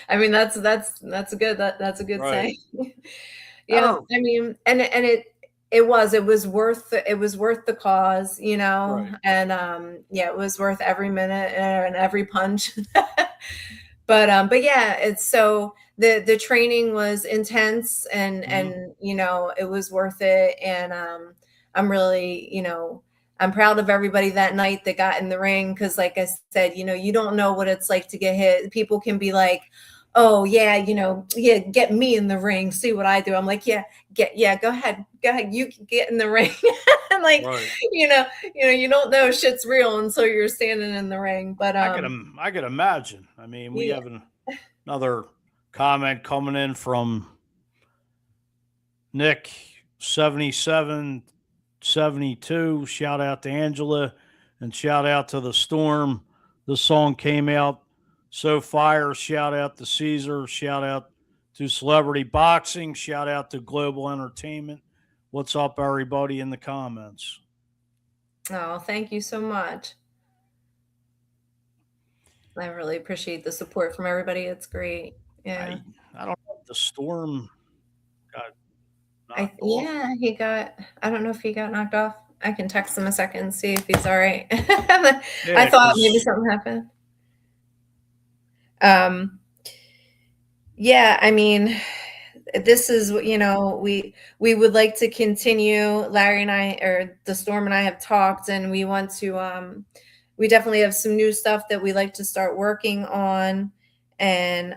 I mean that's a good saying. Yeah, I mean, and it was worth the cause, and it was worth every minute and every punch. But yeah, it's so the training was intense and it was worth it. And I'm really, I'm proud of everybody that night that got in the ring. Cause like I said, you don't know what it's like to get hit. People can be like, oh yeah, yeah, get me in the ring, see what I do. I'm like, yeah, go ahead, you can get in the ring. And like, Right. you don't know shit's real until you're standing in the ring. But I could imagine. I mean, we yeah. have another comment coming in from Nick 7772. Shout out to Angela and shout out to the Storm. The song came out so fire. Shout out to Caesar. Shout out to Celebrity Boxing. Shout out to Global Entertainment. What's up, everybody, in the comments? Oh, thank you so much. I really appreciate the support from everybody. It's great. Yeah. I don't know if the Storm got knocked off. Yeah, I don't know if he got knocked off. I can text him a second and see if he's all right. I thought maybe something happened. Yeah, I mean, this is, we would like to continue. Larry and I, or the Storm and I, have talked, and we want to, we definitely have some new stuff that we like to start working on. And,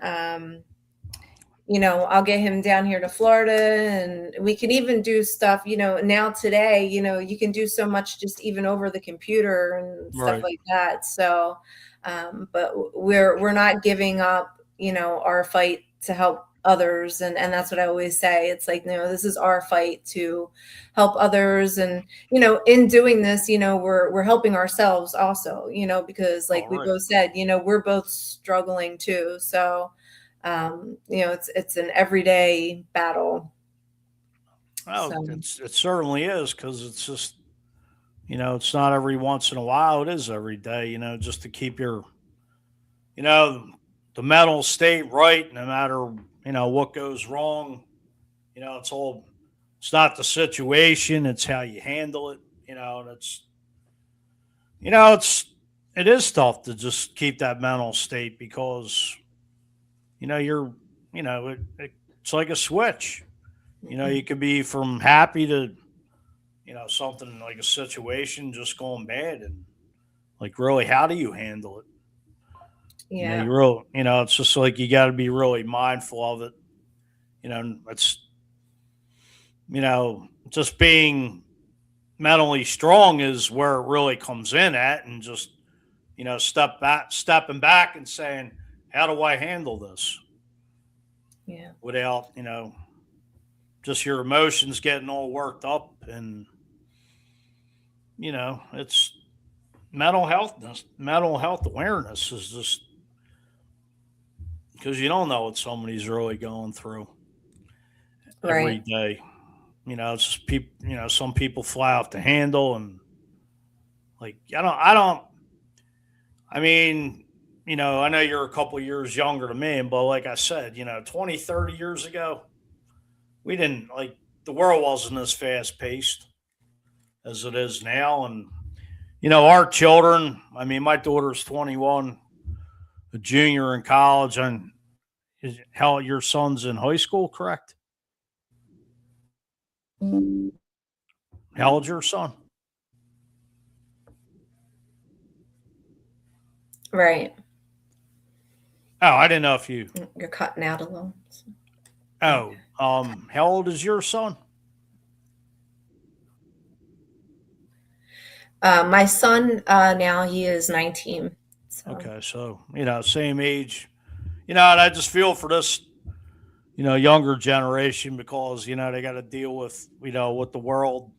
I'll get him down here to Florida, and we can even do stuff, now today, you can do so much just even over the computer and stuff like that. So, but we're not giving up, our fight to help others. And that's what I always say. It's like, this is our fight to help others. And, in doing this, we're helping ourselves also, because like we both said, we're both struggling too. So, it's an everyday battle. Oh, so. It certainly is, because it's just, it's not every once in a while. It is every day, just to keep your, the mental state right, no matter, what goes wrong. It's not the situation, it's how you handle it, and it is tough to just keep that mental state, because, it's like a switch. You could be from happy to, something like a situation just going bad, and like, really, how do you handle it? Yeah. It's just like, you got to be really mindful of it. It's, just being mentally strong is where it really comes in at, and just, stepping back and saying, how do I handle this? Yeah. Without, just your emotions getting all worked up. And, it's mental health awareness is just, because you don't know what somebody's really going through every day. It's just people, some people fly off the handle, and like, I mean, I know you're a couple years younger than me, but like I said, 20, 30 years ago, we didn't, like, the world wasn't as fast paced as it is now. And, our children, I mean, my daughter's 21, a junior in college, and how your son's in high school, correct? How old's your son? Right. Oh, I didn't know if you're cutting out a little. Oh, how old is your son? My son, now he is 19. So. Okay. So, same age, and I just feel for this, younger generation, because, they got to deal with, with the world,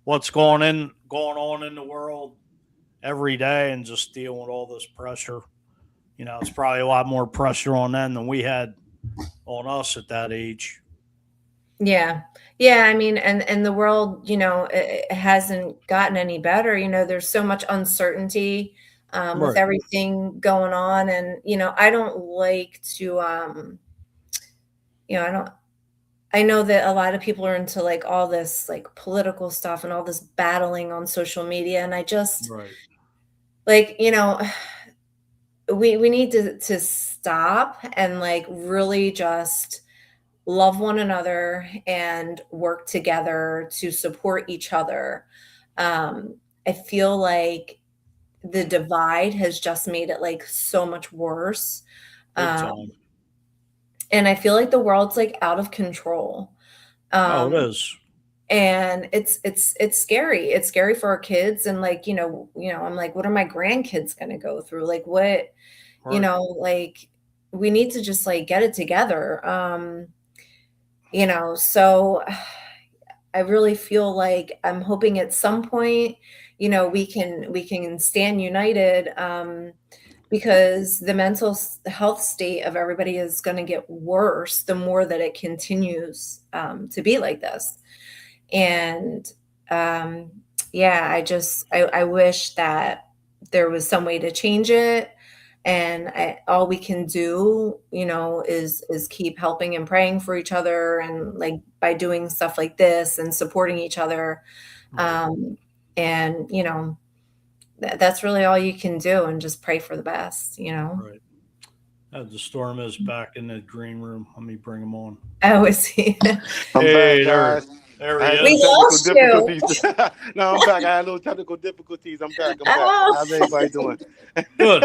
what's going on in the world every day, and just dealing with all this pressure. It's probably a lot more pressure on them than we had on us at that age. Yeah. Yeah. I mean, and the world, it hasn't gotten any better. There's so much uncertainty with everything going on. And, I don't like to, I know that a lot of people are into like all this like political stuff and all this battling on social media. And I just like, we need to stop and like really just love one another and work together to support each other. I feel like the divide has just made it like so much worse. and I feel like the world's like out of control. Oh, it is. And it's scary. It's scary for our kids, and like, I'm like, what are my grandkids going to go through? Like what, Right. like we need to just like get it together. So I really feel like I'm hoping at some point, we can stand united, because the mental health state of everybody is going to get worse the more that it continues to be like this. And yeah, I wish that there was some way to change it. And all we can do, is keep helping and praying for each other, and like by doing stuff like this and supporting each other. And that's really all you can do, and just pray for the best. Right. The storm is back in the green room. Let me bring him on. Oh, is he? I'm Hey, back, guys. there I he had is. We lost technical you. difficulties. No, I'm back. I had little technical difficulties. I'm back. Oh. How's everybody doing? Good.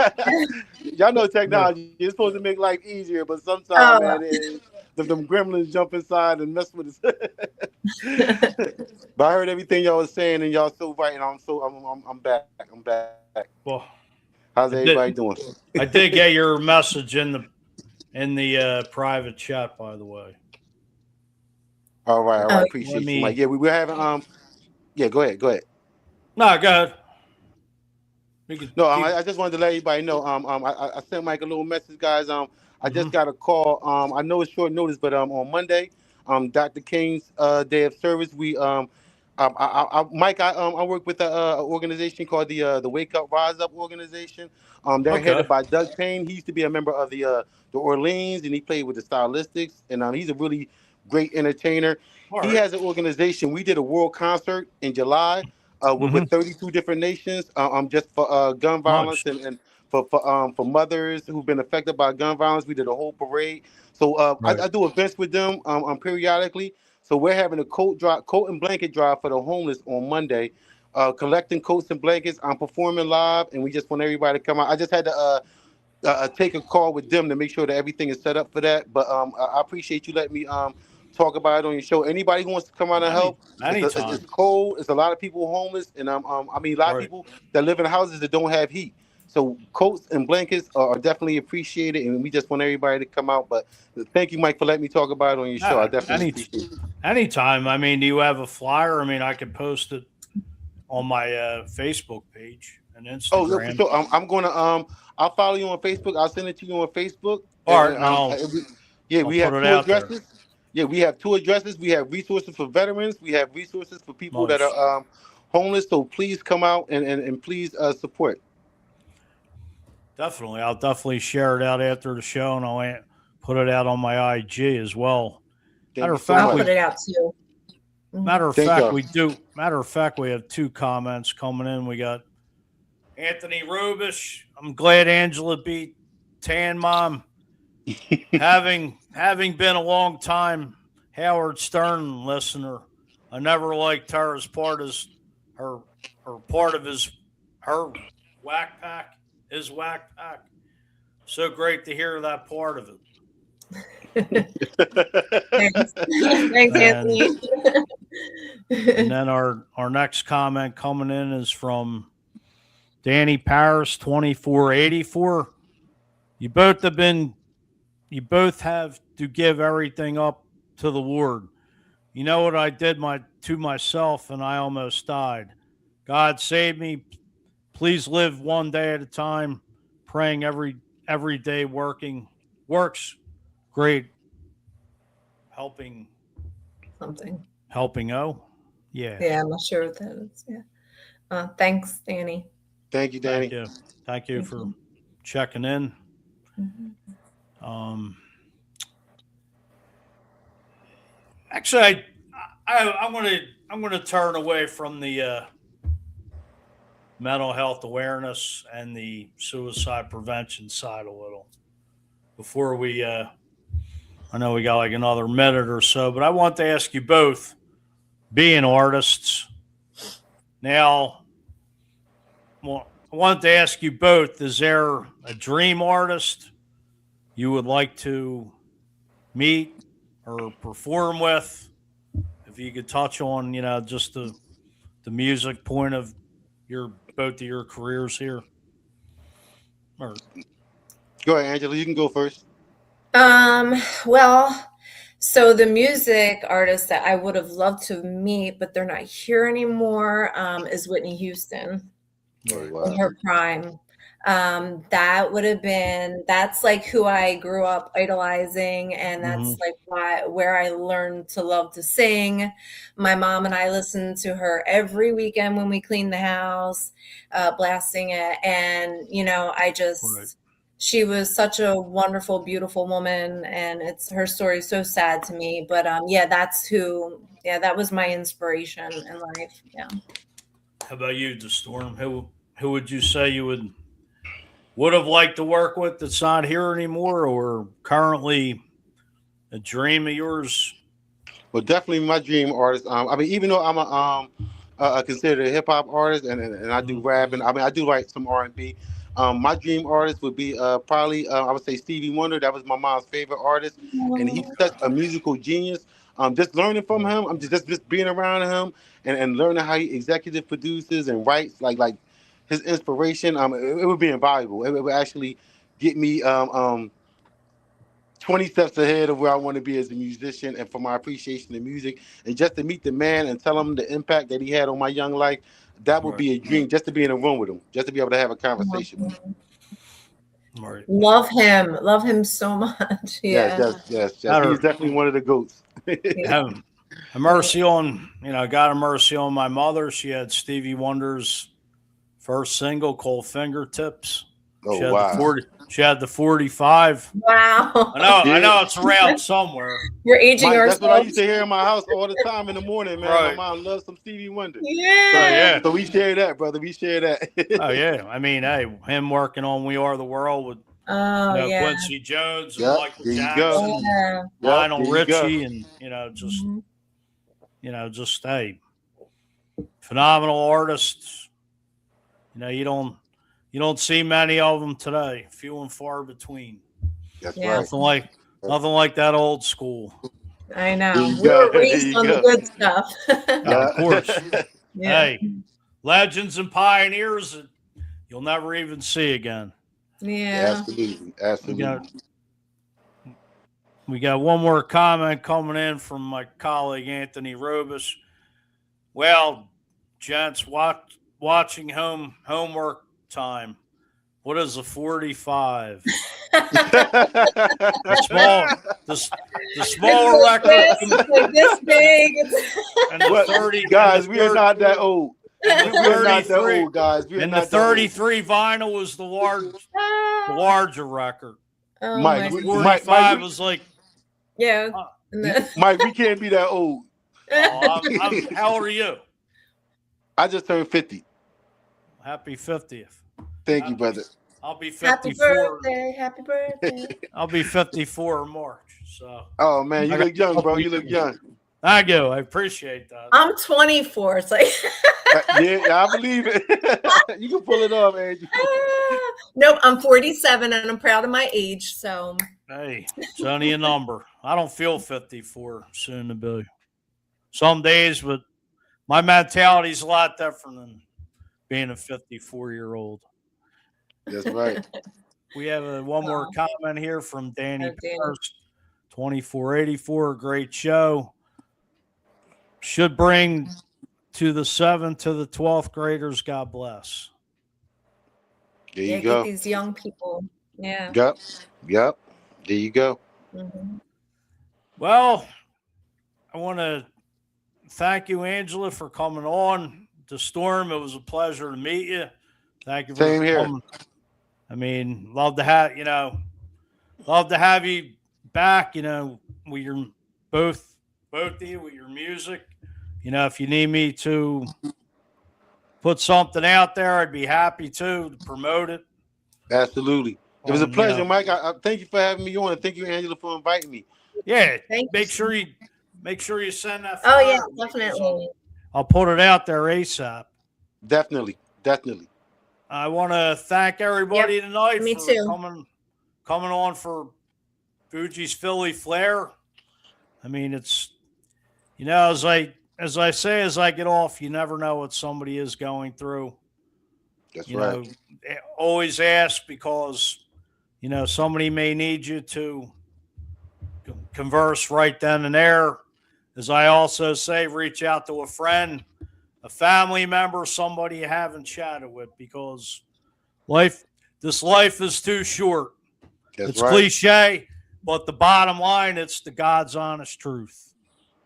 Y'all know technology is supposed to make life easier, but sometimes, Oh. man, them gremlins jump inside and mess with us. But I heard everything y'all was saying, and y'all so right, and I'm back. I'm back. Well, How's everybody doing? I did get your message in the private chat, by the way. All right. Appreciate you, Mike. Yeah, we were having Yeah, go ahead. No, go ahead. No, I just wanted to let everybody know. I sent Mike a little message, guys. I just got a call. I know it's short notice, but on Monday, Dr. King's day of service, Mike, I work with a organization called the Wake Up Rise Up organization. They're headed by Doug Payne. He used to be a member of the Orleans, and he played with the Stylistics, and he's a really great entertainer. He has an organization. We did a world concert in July with 32 different nations, just for gun violence and for mothers who've been affected by gun violence. We did a whole parade. So I do events with them periodically. So we're having a coat and blanket drive for the homeless on Monday, collecting coats and blankets. I'm performing live, and we just want everybody to come out. I just had to take a call with them to make sure that everything is set up for that. But I appreciate you letting me talk about it on your show. Anybody who wants to come out and help, it's cold. It's a lot of people homeless, and a lot of people that live in houses that don't have heat. So coats and blankets are definitely appreciated, and we just want everybody to come out. But thank you, Mike, for letting me talk about it on your show. I definitely appreciate it. Anytime. Do you have a flyer? I could post it on my Facebook page and Instagram. Oh, for sure. I'm going to I'll follow you on Facebook. I'll send it to you on Facebook. All right. We have 2 addresses. Yeah, we have 2 addresses. We have resources for veterans. We have resources for people that are homeless. So please come out and please support. Definitely. I'll definitely share it out after the show, and I'll put it out on my IG as well. I'll put it out too. Matter of fact, we have 2 comments coming in. We got Anthony Robish. I'm glad Angela beat Tan Mom. having been a long time Howard Stern listener, I never liked her as part of her whack pack, his whack pack. So great to hear that part of it. Thanks, Anthony. And then our next comment coming in is from Danny Paris 2484. You both have to give everything up to the Lord. You know what I did to myself, and I almost died. God save me. Please live one day at a time. Praying every day works great. Helping yeah. Yeah, I'm not sure what that is. Yeah. Thanks, Danny. Thank you, Danny. Thank you for checking in. Actually, I'm going to turn away from the mental health awareness and the suicide prevention side a little before we. I know we got like another minute or so, but I want to ask you both, being artists. Now, I want to ask you both: is there a dream artist you would like to meet or perform with. If you could touch on, just the music point of both of your careers here. Or, Go ahead, Angela. You can go first. Well, so the music artist that I would have loved to meet, but they're not here anymore, is Whitney Houston Oh, wow. in her prime. That's like who I grew up idolizing, and that's like where I learned to love to sing. My mom and I listened to her every weekend when we cleaned the house, blasting it. And, she was such a wonderful, beautiful woman, and her story is so sad to me. But that was my inspiration in life. Yeah. how about you, DeStorm? Who would you say you would have liked to work with that's not here anymore, or currently a dream of yours? Well, definitely my dream artist. I mean, even though I'm considered a hip hop artist and I do rap, and I mean I do like some R&B. My dream artist would be probably I would say Stevie Wonder. That was my mom's favorite artist, and he's such a musical genius. Just learning from him, I'm just being around him and learning how he executive produces and writes, like his inspiration. It would be invaluable. It would actually get me 20 steps ahead of where I want to be as a musician, and for my appreciation of music, and just to meet the man and tell him the impact that he had on my young life. That would be a dream, just to be in a room with him, just to be able to have a conversation with him. Right. Love him so much. Yeah. Yes. He's definitely one of the GOATs. Have mercy on, God have mercy on my mother. She had Stevie Wonder's first single called Fingertips. Oh, wow. She had the 45. Wow. I know it's around somewhere. You're aging ourselves. That's what I used to hear in my house all the time in the morning, man. Right. My mom loves some Stevie Wonder. Yeah. So we share that, brother. We share that. Oh, yeah. I mean, hey, him working on We Are the World with Quincy Jones and Michael Jackson, Lionel Richie, and, just, hey, phenomenal artists. You don't see many of them today. Few and far between. That's right. Nothing like that old school. I know. We were raised on the good stuff. Of course. Hey, legends and pioneers that you'll never even see again. Yeah. Absolutely. We got one more comment coming in from my colleague Anthony Robus. Well, gents, watching homework time. What is a 45? the small record. Like this big. And the 30 guys, we are not that old. We are not that old, guys. And the 33 vinyl was the larger record. Oh, Mike, the 45 was like, yeah. Mike, we can't be that old. How old are you? I just turned 50. Happy 50th. Thank you, brother. I'll be 54. Happy birthday. I'll be 54 in March. So. Oh man, you look young, bro. You look young. I do. I appreciate that. I'm 24. It's like. Yeah, I believe it. You can pull it off, Angie. Nope, I'm 47 and I'm proud of my age. So. Hey, it's only a number. I don't feel 54 soon to be. Some days, but my mentality is a lot different than being a 54-year-old. That's right. We have one more comment here from Danny Pierce, 2484. Great show. Should bring to the 7th to the 12th graders. God bless. There you go. Get these young people. Yeah. Yep. There you go. Mm-hmm. Well, I want to thank you, Angela, for coming on to Storm. It was a pleasure to meet you. Thank you for Same here. coming. I mean, love to have you back, with your both of you with your music. If you need me to put something out there, I'd be happy to promote it. Absolutely. It was a pleasure, Mike. I thank you for having me on, and thank you, Angela, for inviting me. Yeah. Make sure you send that. Oh yeah, definitely. I'll put it out there ASAP. Definitely. I want to thank everybody tonight me for too. coming on for Fuji's Philly Flair. I mean, it's, as I say, as I get off, you never know what somebody is going through. That's right. Always ask, because somebody may need you to converse right then and there. As I also say, reach out to a friend, a family member, somebody you haven't chatted with, because this life is too short. It's right. cliche, but the bottom line, it's the God's honest truth.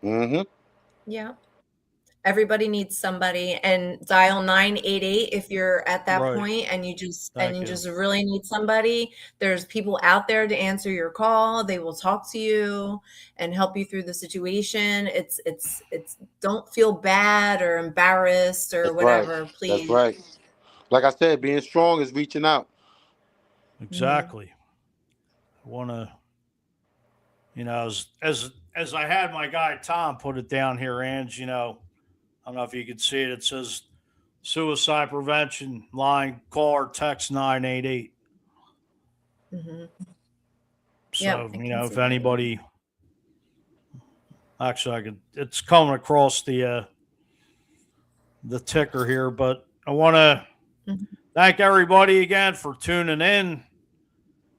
Mm-hmm. Yeah. Everybody needs somebody, and dial 988 if you're at that point and you just really need somebody. There's people out there to answer your call. They will talk to you and help you through the situation. It's don't feel bad or embarrassed or whatever, please. That's right. Like I said, being strong is reaching out. Exactly. I want to, as I had my guy Tom put it down here, Ange, I don't know if you can see it. It says suicide prevention line, call or text 988. Mm-hmm. So, if anybody, actually, it's coming across the ticker here, but I want to thank everybody again for tuning in,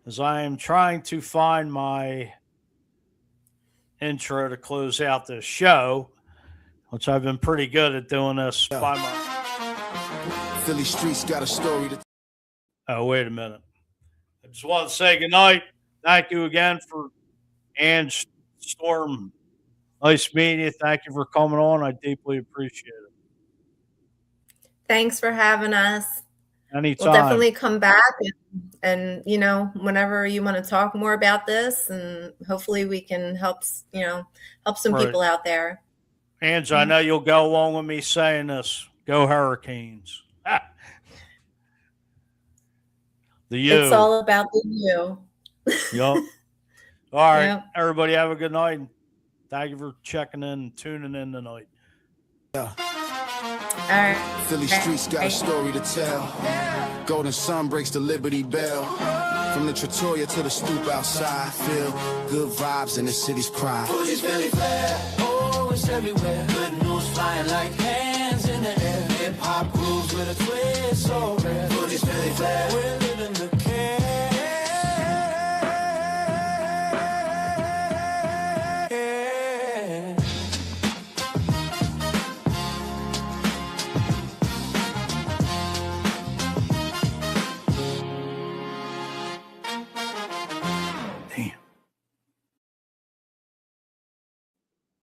as I am trying to find my intro to close out this show, which I've been pretty good at doing this by my Philly streets got a story to. Oh, wait a minute. I just want to say goodnight. Thank you again for Ange, Storm. Nice meeting you. Thank you for coming on. I deeply appreciate it. Thanks for having us. Anytime. We'll definitely come back and whenever you want to talk more about this, and hopefully we can help some people out there. Ange, I know you'll go along with me saying this. Go Hurricanes. The U. It's all about the U. Yep. All right. Yep. Everybody have a good night. Thank you for checking in and tuning in tonight. Yeah. All right. Philly streets got a story to tell. Golden sun breaks the Liberty Bell. From the Trattoria to the stoop outside, feel good vibes in the city's pride. Fuji's Philly Flair, oh, it's everywhere. Good news flying like hands in the air. Hip hop grooves with a twist, so rare. Fuji's Philly Flair, we're living the